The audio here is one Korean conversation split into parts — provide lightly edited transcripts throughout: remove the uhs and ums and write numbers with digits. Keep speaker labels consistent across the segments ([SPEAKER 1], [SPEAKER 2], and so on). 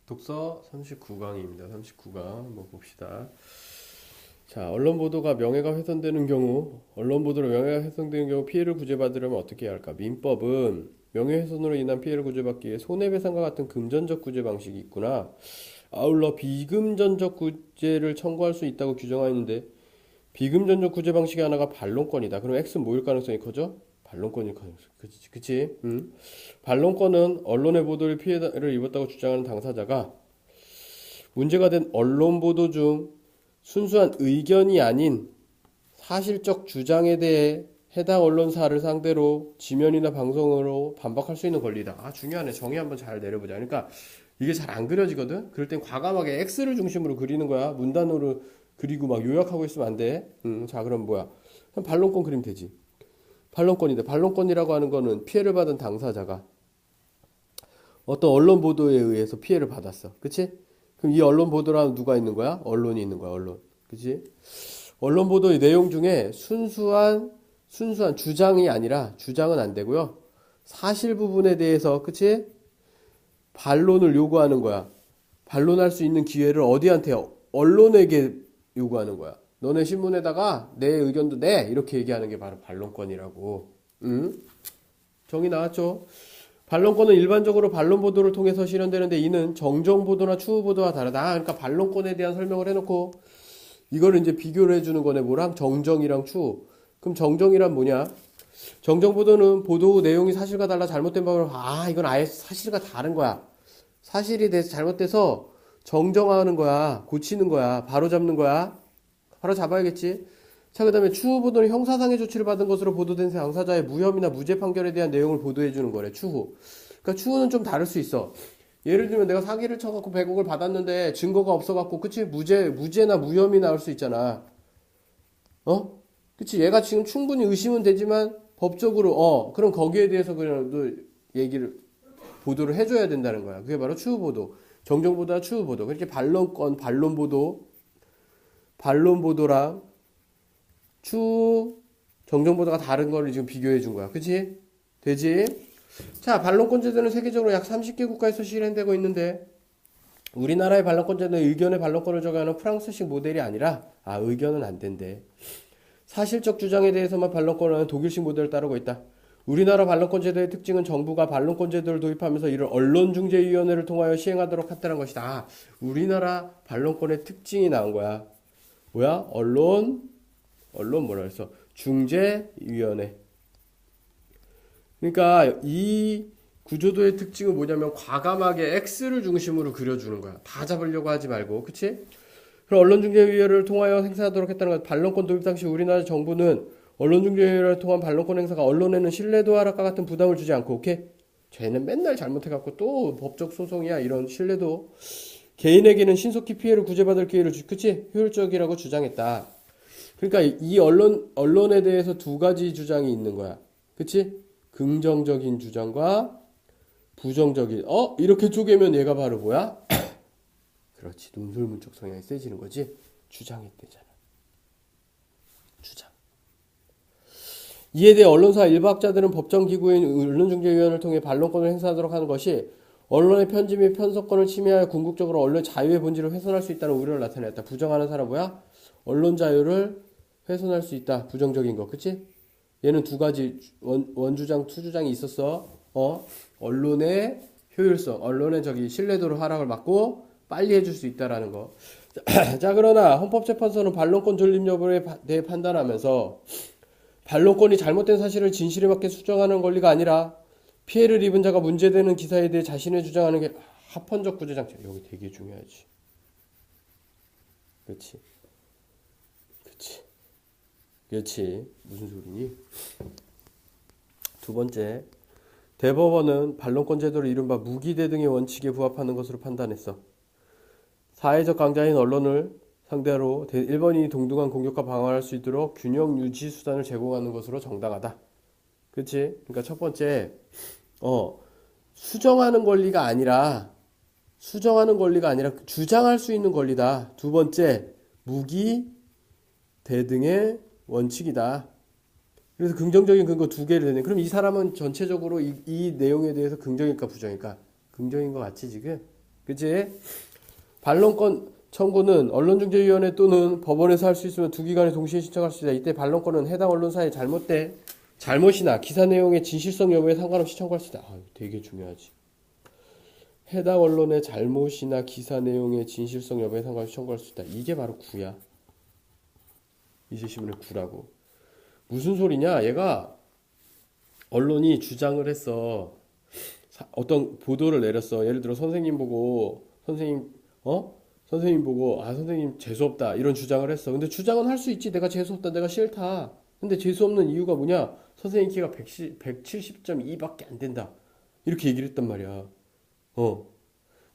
[SPEAKER 1] 독서 39강입니다. 39강 한번 봅시다. 자, 언론 보도가 명예가 훼손되는 경우, 언론 보도로 명예가 훼손되는 경우 피해를 구제받으려면 어떻게 해야 할까? 민법은 명예훼손으로 인한 피해를 구제받기 위해 손해배상과 같은 금전적 구제 방식이 있구나. 아울러 비금전적 구제를 청구할 수 있다고 규정하여 있는데 비금전적 구제 방식의 하나가 반론권이다. 그럼 X는 뭐일 가능성이 커져? 반론권일 가능성. 그치? 반론권은 언론의 보도를 피해를 입었다고 주장하는 당사자가 문제가 된 언론 보도 중 순수한 의견이 아닌 사실적 주장에 대해 해당 언론사를 상대로 지면이나 방송으로 반박할 수 있는 권리다. 아, 중요하네. 정의 한번 잘 내려보자. 그러니까 이게 잘 안 그려지거든? 그럴 땐 과감하게 X를 중심으로 그리는 거야. 문단으로 그리고 막 요약하고 있으면 안 돼. 자, 그럼 뭐야? 그럼 반론권 그리면 되지. 반론권인데, 반론권이라고 하는 거는 피해를 받은 당사자가 어떤 언론 보도에 의해서 피해를 받았어. 그치? 그럼 이 언론 보도라는 누가 있는 거야? 언론이 있는 거야, 언론. 그치? 언론 보도의 내용 중에 순수한 주장이 아니라, 주장은 안 되고요. 사실 부분에 대해서, 그치? 반론을 요구하는 거야. 반론할 수 있는 기회를 어디한테? 언론에게 요구하는 거야. 너네 신문에다가 내 의견도 내! 이렇게 얘기하는 게 바로 반론권이라고. 응? 정의 나왔죠? 반론권은 일반적으로 반론 보도를 통해서 실현되는데 이는 정정 보도나 추후 보도와 다르다. 그러니까 반론권에 대한 설명을 해놓고 이거를 이제 비교를 해주는 거네. 뭐랑? 정정이랑 추후. 그럼 정정이란 뭐냐? 정정 보도는 보도 후 내용이 사실과 달라 잘못된 방법을 이건 아예 사실과 다른 거야. 사실이 돼서 잘못돼서 정정하는 거야. 고치는 거야. 바로 잡는 거야. 바로 잡아야겠지. 자, 그 다음에 추후 보도는 형사상의 조치를 받은 것으로 보도된 당사자의 무혐의나 무죄 판결에 대한 내용을 보도해 주는 거래. 추후. 그러니까 추후는 좀 다를 수 있어. 예를 들면 내가 사기를 쳐갖고 100억을 받았는데 증거가 없어갖고, 그치? 무죄나 무혐의 나올 수 있잖아. 어? 그치? 얘가 지금 충분히 의심은 되지만 법적으로, 그럼 거기에 대해서 그냥 또 얘기를, 보도를 해줘야 된다는 거야. 그게 바로 추후 보도. 정정 보도와 추후 보도. 그렇게 반론권, 반론 보도랑 추후 정정 보도가 다른 거를 지금 비교해 준 거야. 그치? 되지? 자, 반론권 제도는 세계적으로 약 30개 국가에서 실현되고 있는데 우리나라의 반론권 제도는 의견의 반론권을 적용하는 프랑스식 모델이 아니라 의견은 안 된대. 사실적 주장에 대해서만 반론권을 하는 독일식 모델을 따르고 있다. 우리나라 반론권 제도의 특징은 정부가 반론권 제도를 도입하면서 이를 언론중재위원회를 통하여 시행하도록 했다는 것이다. 우리나라 반론권의 특징이 나온 거야. 뭐야? 언론 뭐라 그랬어? 중재위원회. 그러니까 이 구조도의 특징은 뭐냐면 과감하게 X를 중심으로 그려주는 거야. 다 잡으려고 하지 말고, 그치? 그럼 언론중재위원회를 통하여 행사하도록 했다는 것. 반론권 도입 당시 우리나라 정부는 언론중재위원회를 통한 반론권 행사가 언론에는 신뢰도 하락과 같은 부담을 주지 않고, 오케이? 쟤는 맨날 잘못해갖고 또 법적 소송이야. 이런 신뢰도. 개인에게는 신속히 피해를 구제받을 기회를 그치? 효율적이라고 주장했다. 그러니까 이 언론에 대해서 두 가지 주장이 있는 거야. 그치? 긍정적인 주장과 부정적인, 이렇게 쪼개면 얘가 바로 뭐야? 그렇지. 논술문적 성향이 세지는 거지. 주장했대잖아. 주장. 이에 대해 언론사 일부학자들은 법정기구인 언론중재위원회를 통해 반론권을 행사하도록 하는 것이 언론의 편집 및 편성권을 침해하여 궁극적으로 언론의 자유의 본질을 훼손할 수 있다는 우려를 나타냈다. 부정하는 사람 뭐야? 언론 자유를 훼손할 수 있다. 부정적인 거. 그치? 얘는 두 가지 원주장, 투주장이 있었어. 언론의 효율성, 언론의 신뢰도를 하락을 막고 빨리 해줄 수 있다라는 거. 자, 그러나 헌법재판소는 반론권 존립 여부에 대해 판단하면서 반론권이 잘못된 사실을 진실에 맞게 수정하는 권리가 아니라 피해를 입은 자가 문제되는 기사에 대해 자신의 주장하는 게 합헌적 구제 장치. 여기 되게 중요하지. 그렇지. 그렇지. 무슨 소리니? 두 번째, 대법원은 반론권 제도를 이른바 무기대 등의 원칙에 부합하는 것으로 판단했어. 사회적 강자인 언론을 상대로 일본인이 동등한 공격과 방어할 수 있도록 균형 유지 수단을 제공하는 것으로 정당하다. 그렇지? 그러니까 첫 번째, 수정하는 권리가 아니라 주장할 수 있는 권리다. 두 번째, 무기 대등의 원칙이다. 그래서 긍정적인 근거 두 개를 내네. 그럼 이 사람은 전체적으로 이 내용에 대해서 긍정일까 부정일까? 긍정인 것 같지 지금? 그치? 반론권 청구는 언론중재위원회 또는 법원에서 할 수 있으면 두 기관에 동시에 신청할 수 있다. 이때 반론권은 해당 언론사의 잘못이나 기사 내용의 진실성 여부에 상관없이 청구할 수 있다. 되게 중요하지. 해당 언론의 잘못이나 기사 내용의 진실성 여부에 상관없이 청구할 수 있다. 이게 바로 구야. 이재시문의 구라고. 무슨 소리냐? 얘가 언론이 주장을 했어. 어떤 보도를 내렸어. 예를 들어 선생님 보고 선생님 선생님 재수없다 이런 주장을 했어. 근데 주장은 할 수 있지. 내가 재수없다, 내가 싫다. 근데 재수없는 이유가 뭐냐? 선생님 키가 170.2밖에 안 된다 이렇게 얘기를 했단 말이야.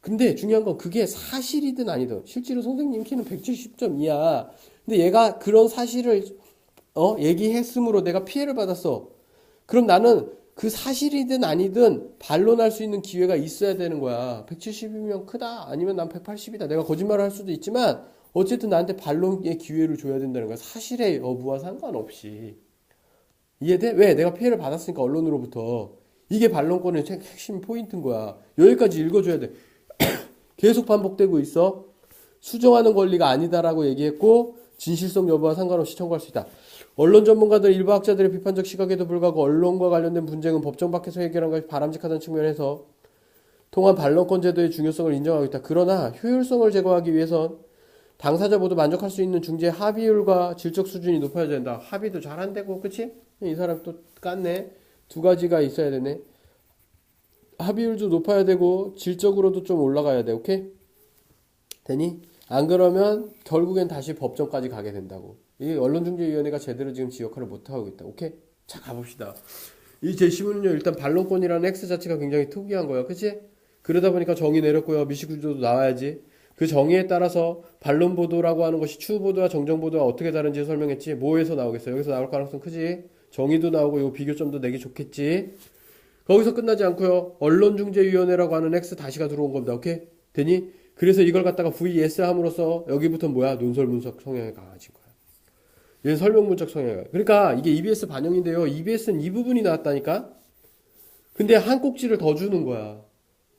[SPEAKER 1] 근데 중요한 건 그게 사실이든 아니든 실제로 선생님 키는 170.2야. 근데 얘가 그런 사실을 얘기했으므로 내가 피해를 받았어. 그럼 나는 그 사실이든 아니든 반론할 수 있는 기회가 있어야 되는 거야. 170이면 크다. 아니면 난 180이다. 내가 거짓말을 할 수도 있지만 어쨌든 나한테 반론의 기회를 줘야 된다는 거야. 사실의 여부와 상관없이. 이해돼? 왜? 내가 피해를 받았으니까 언론으로부터. 이게 반론권의 핵심 포인트인 거야. 여기까지 읽어줘야 돼. 계속 반복되고 있어. 수정하는 권리가 아니다라고 얘기했고 진실성 여부와 상관없이 청구할 수 있다. 언론 전문가들 일부 학자들의 비판적 시각에도 불구하고 언론과 관련된 분쟁은 법정 밖에서 해결한 것이 바람직하다는 측면에서 통한 반론권 제도의 중요성을 인정하고 있다. 그러나 효율성을 제고하기 위해선 당사자 모두 만족할 수 있는 중재 합의율과 질적 수준이 높아져야 된다. 합의도 잘 안 되고, 그치? 이 사람 또 깠네. 두 가지가 있어야 되네. 합의율도 높아야 되고 질적으로도 좀 올라가야 돼. 오케이? 되니? 안 그러면 결국엔 다시 법정까지 가게 된다고. 이 언론중재위원회가 제대로 지금 지 역할을 못하고 있다. 오케이? 자, 가봅시다. 이 제시문은요, 일단 반론권이라는 X 자체가 굉장히 특이한 거야. 그치? 그러다 보니까 정의 내렸고요. 미식구조도 나와야지. 그 정의에 따라서 반론보도라고 하는 것이 추후보도와 정정보도와 어떻게 다른지 설명했지. 뭐에서 나오겠어? 여기서 나올 가능성 크지? 정의도 나오고 요 비교점도 내기 좋겠지? 거기서 끝나지 않고요. 언론중재위원회라고 하는 X 다시가 들어온 겁니다. 오케이? 되니? 그래서 이걸 갖다가 VS 함으로써 여기부터 뭐야? 논설문적 성향이 강해진 거야. 얘는 설명문적 성향이. 그러니까 이게 EBS 반영인데요. EBS는 이 부분이 나왔다니까? 근데 한 꼭지를 더 주는 거야.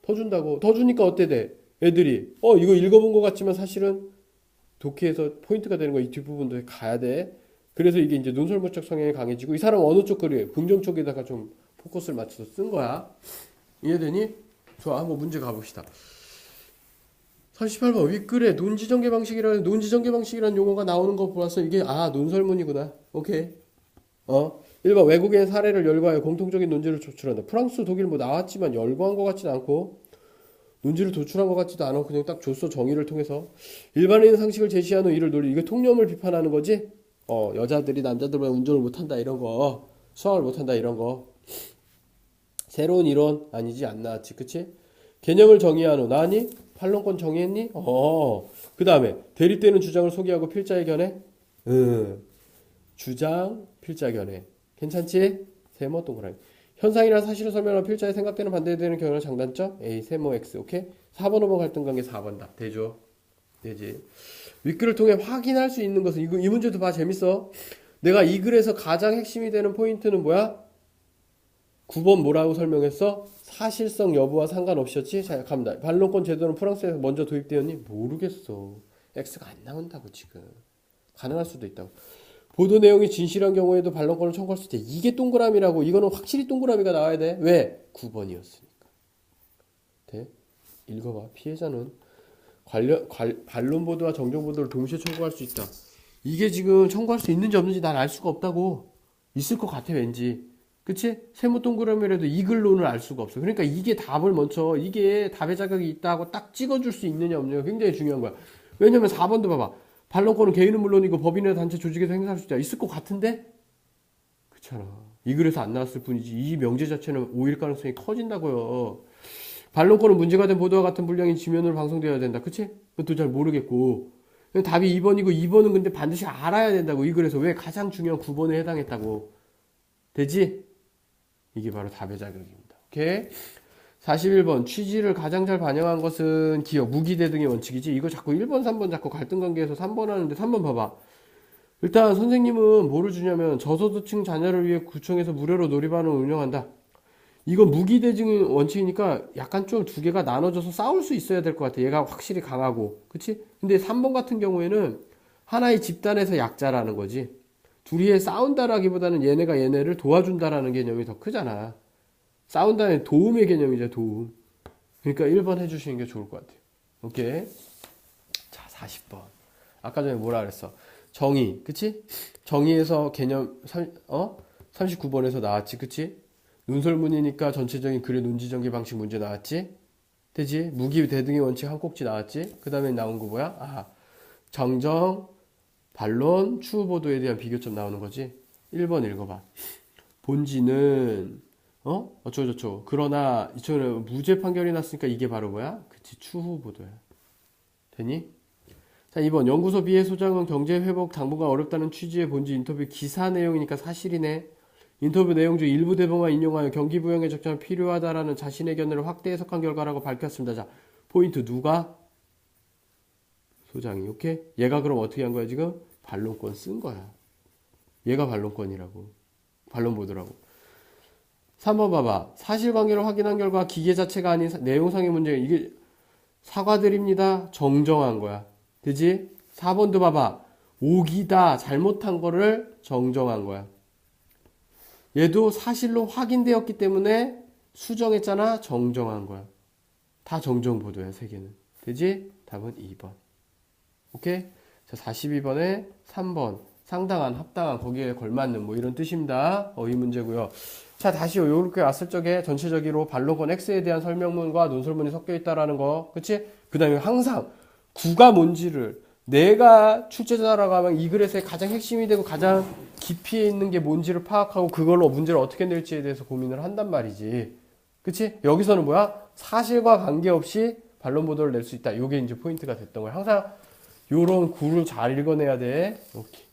[SPEAKER 1] 더 준다고. 더 주니까 어때 돼? 애들이 이거 읽어본 것 같지만 사실은 독해에서 포인트가 되는 거야. 이 뒷부분도 가야 돼. 그래서 이게 이제 논설문적 성향이 강해지고 이 사람 어느 쪽 글이에요? 긍정 쪽에다가 좀 포커스를 맞춰서 쓴 거야. 이해되니? 좋아. 한번 문제 가봅시다. 38번 윗글에 논지전개 방식이라는 용어가 나오는 거 보았어. 이게 논설문이구나. 오케이. 1번 외국인 사례를 열거하여 공통적인 논지를 도출한다. 프랑스, 독일 뭐 나왔지만 열거한 것 같지는 않고 논지를 도출한 것 같지도 않아. 그냥 딱 줬어. 정의를 통해서. 일반인 상식을 제시한 후 이를 논리. 이거 통념을 비판하는 거지. 여자들이 남자들보다 운전을 못한다 이런 거. 수학을 못한다 이런 거. 새로운 이론 아니지 안 나왔지. 그치? 개념을 정의한 후 나니? 반론권 정의했니? 그 다음에 대립되는 주장을 소개하고 필자의 견해? 주장, 필자 견해. 괜찮지? 세모 동그라미. 현상이나 사실을 설명하는 필자의 생각되는 반대되는 견해는 장단점? A, 세모 X. 오케이? 4번, 5번 갈등 관계 4번다. 되죠? 되지. 윗글을 통해 확인할 수 있는 것은 이 문제도 봐. 재밌어. 내가 이 글에서 가장 핵심이 되는 포인트는 뭐야? 9번 뭐라고 설명했어? 사실성 여부와 상관없이였지? 자, 갑니다. 반론권 제도는 프랑스에서 먼저 도입되었니? 모르겠어. X가 안 나온다고 지금. 가능할 수도 있다고. 보도 내용이 진실한 경우에도 반론권을 청구할 수 있대. 이게 동그라미라고. 이거는 확실히 동그라미가 나와야 돼. 왜? 9번이었으니까. 돼? 읽어봐. 피해자는 반론 보도와 정정 보도를 동시에 청구할 수 있다. 이게 지금 청구할 수 있는지 없는지 난 알 수가 없다고. 있을 것 같아 왠지. 그치? 세모 동그라미라도 이 글론을 알 수가 없어. 그러니까 이게 답을 먼저 이게 답의 자격이 있다고 딱 찍어줄 수 있느냐 없느냐가 굉장히 중요한 거야. 왜냐면 4번도 봐봐. 반론권은 개인은 물론이고 법인이나 단체 조직에서 행사할 수 있다. 있을 것 같은데? 그렇잖아. 이 글에서 안 나왔을 뿐이지 이 명제 자체는 오일 가능성이 커진다고요. 반론권은 문제가 된 보도와 같은 분량인 지면으로 방송되어야 된다. 그치? 그것도 잘 모르겠고. 답이 2번이고 2번은 근데 반드시 알아야 된다고. 이 글에서 왜 가장 중요한 9번에 해당했다고. 되지? 이게 바로 답의 자격입니다. 오케이? 41번 취지를 가장 잘 반영한 것은 기억, 무기대 등의 원칙이지. 이거 자꾸 1번, 3번 자꾸 갈등 관계에서 3번 하는데 3번 봐봐. 일단 선생님은 뭐를 주냐면 저소득층 자녀를 위해 구청에서 무료로 놀이반을 운영한다. 이건 무기대증 원칙이니까 약간 좀 두 개가 나눠져서 싸울 수 있어야 될 것 같아. 얘가 확실히 강하고. 그치? 근데 3번 같은 경우에는 하나의 집단에서 약자라는 거지. 둘이 싸운다라기보다는 얘네가 얘네를 도와준다라는 개념이 더 크잖아. 싸운다는 도움의 개념이죠, 도움. 그러니까 1번 해주시는 게 좋을 것 같아요. 오케이. 자, 40번. 아까 전에 뭐라 그랬어? 정의, 그치? 정의에서 개념, 39번에서 나왔지, 그치? 논설문이니까 전체적인 글의 논지전개 방식 문제 나왔지? 되지? 무기 대등의 원칙 한 꼭지 나왔지? 그 다음에 나온 거 뭐야? 아, 정정, 반론, 추후 보도에 대한 비교점 나오는 거지? 1번 읽어봐. 본지는, 어쩌고저쩌고. 그러나, 이처럼 무죄 판결이 났으니까 이게 바로 뭐야? 그치, 추후 보도야. 되니? 자, 2번. 연구소 비해 소장은 경제 회복 당분간 어렵다는 취지의 본지 인터뷰 기사 내용이니까 사실이네. 인터뷰 내용 중 일부 대목만 인용하여 경기 부양에 적절한 필요하다라는 자신의 견해를 확대 해석한 결과라고 밝혔습니다. 자, 포인트 누가? 소장이. 오케이? 얘가 그럼 어떻게 한 거야 지금? 반론권 쓴 거야. 얘가 반론권이라고. 반론 보더라고. 3번 봐봐. 사실관계를 확인한 결과 기계 자체가 아닌 내용상의 문제. 이게 사과드립니다. 정정한 거야. 되지? 4번도 봐봐. 오기다. 잘못한 거를 정정한 거야. 얘도 사실로 확인되었기 때문에 수정했잖아. 정정한 거야. 다 정정 보도야, 세 개는. 되지? 답은 2번. 오케이? 자, 42번에 3번. 상당한, 합당한, 거기에 걸맞는 뭐 이런 뜻입니다. 이 문제고요. 자, 다시 요렇게 왔을 적에 전체적으로 반론권 X에 대한 설명문과 논설문이 섞여 있다라는 거. 그치? 그 다음에 항상 구가 뭔지를 내가 출제자라고 하면 이 글에서의 가장 핵심이 되고 가장 깊이에 있는 게 뭔지를 파악하고 그걸로 문제를 어떻게 낼지에 대해서 고민을 한단 말이지. 그치? 여기서는 뭐야? 사실과 관계없이 반론 보도를 낼 수 있다. 요게 이제 포인트가 됐던 거야. 항상 요런 구를 잘 읽어내야 돼. 오케이.